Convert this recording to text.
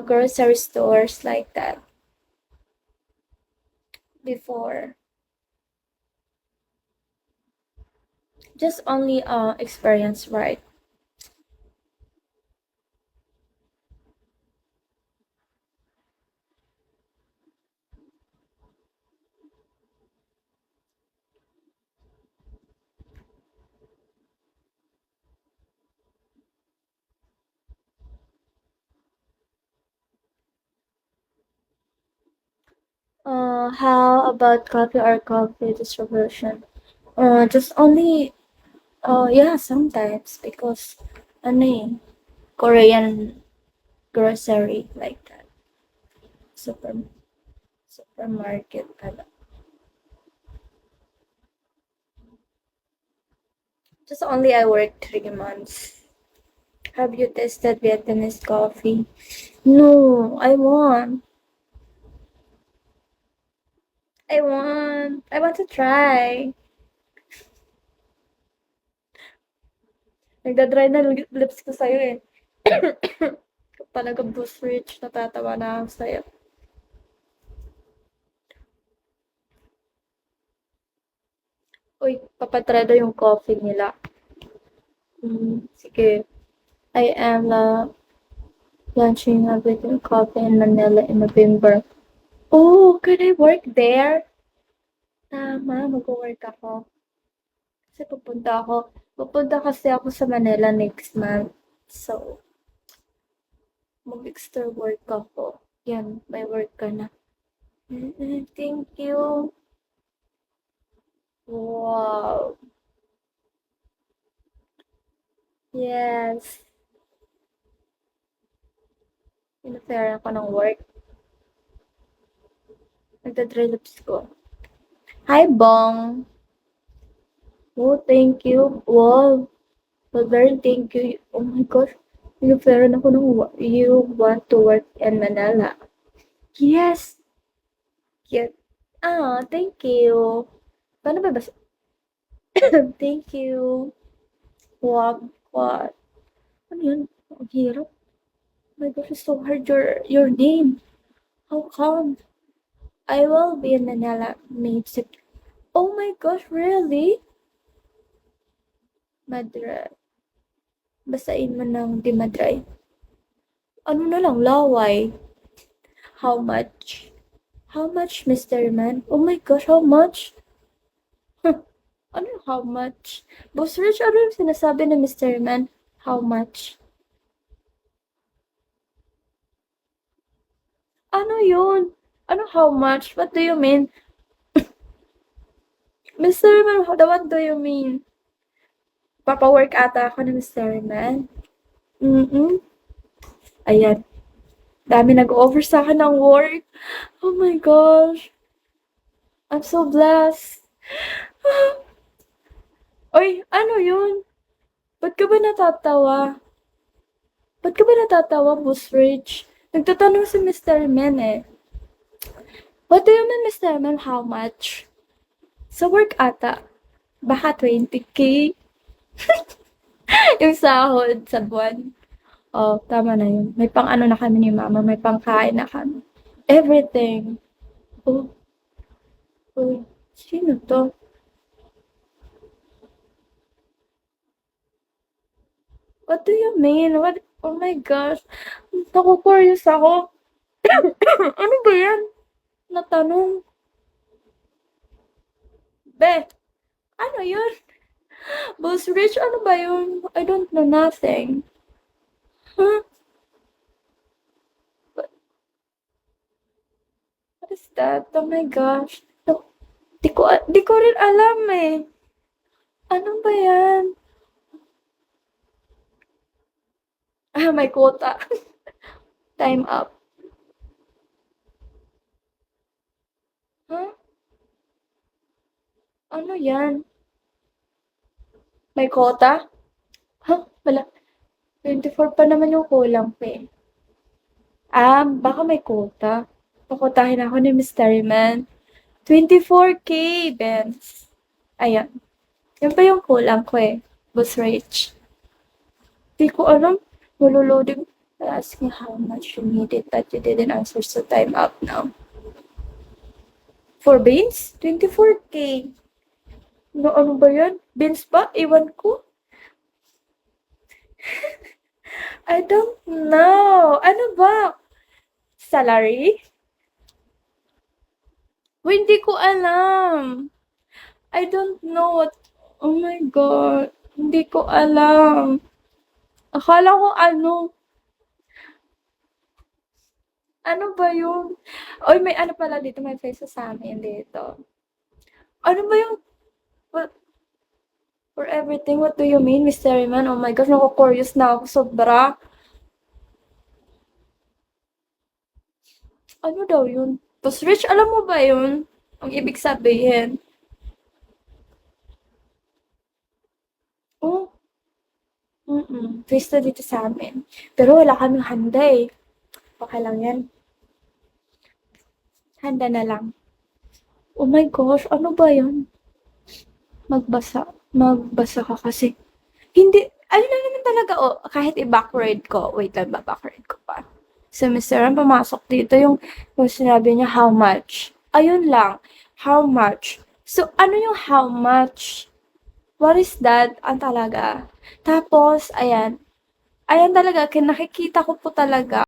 grocery stores like that before. Just only experience, right? How about coffee or coffee distribution? Just only, yeah, sometimes because ano eh, Korean grocery like that. Super, supermarket pala. Just only I worked 3 months. Have you tasted Vietnamese coffee? No, I want. I want to try. Nagda-dry na lips ko sa'yo eh. Kapag nag-boost rich, natatawa na ako sa'yo. Uy, papatry daw yung coffee nila. Sige. I am launching a weekend coffee in Manila in November. Oh, can I work there? Tama, mag-work ako. Kasi pupunta kasi ako sa Manila next month. So, mag-extra work ako. Yan, may work ka na. Thank you. Wow. Yes. Pinapayaran ako ng work. Nagda-dry lips ko. Hi, Bong. Oh, thank you. Wow. Well, very thank you. Oh my gosh. Pinapayaran ako ng you want to work in Manila. Yes. Yes. Ah, thank you. Paano ba basa? Thank you. What? Ano yun? Ang hirap. Oh my gosh, it's so hard your name. How come? I will be in Manila May 6. Oh my gosh, really? Madra. Basain mo ng di madray. Ano na lang, laway. How much? How much, Mr. Man? Oh my gosh, how much? Ano yung how much? Boss Rich, ano yung sinasabi ni Mr. Man? How much? Ano yun? Ano how much? What do you mean? Mr. Man, what do you mean? Papa-work ata ako ni Mr. Man. Ayan. Dami nag-offer sa akin ng work. Oh my gosh. I'm so blessed. Uy, ano yun? Ba't ka ba natatawa? Ba't ka ba natatawa, Boss Rich? Nagtatanong si Mr. Men eh. What do you mean, Mr. Men? How much? Sa work ata. Baka 20K. Yung sahod sa buwan. Oh, tama na yun. May pang ano na kami ni Mama. May pang kain na kami. Everything. Oh, uy. Sino to? What do you mean? What? Oh my gosh. Naku-curious ako. Ano ba yan? Natanong. Be, ano yun? Boss Rich, ano ba yun? I don't know nothing. Huh? What is that? Oh my gosh. No, di ko rin alam eh. Ano ba yan? Ah, may quota. Time up. Huh? Ano yan? May quota? Huh? Wala. 24 pa naman yung kulang pa eh. Baka may quota. Pakotahin ako ni Mystery Man. 24K, Benz. Ayan. Yan pa yung kulang ko eh. Boss Rich. Di ko alam. Maloloading. I asked you how much you needed, but you didn't answer, so time up now. For beans? 24K. No, ano ba yan? Beans ba? Iwan ko? I don't know. Ano ba? Salary? Hindi ko alam. I don't know what. Oh my God. Hindi ko alam. Akala ko ano. Ano ba yun? Oy, may ano pala dito. May face sa amin dito. Ano ba yung. What, for everything, what do you mean, Mystery Man? Oh my gosh, naku-curious na ako. Sobra. Ano daw yun? Boss Rich, alam mo ba yun? Ang ibig sabihin. Oh, fiesta dito sa amin. Pero wala kaming handa eh. Okay lang yan. Handa na lang. Oh my gosh, ano ba yan? Magbasa ka kasi. Hindi, ayun lang naman talaga, oh, kahit i-backward ko. Wait lang ba, backward ko pa. So, Mr. Ram, pumasok dito yung sinabi niya, how much? Ayun lang, how much? So, ano yung how much? What is that? Ang talaga. Tapos, ayan. Ayan talaga, nakikita ko po talaga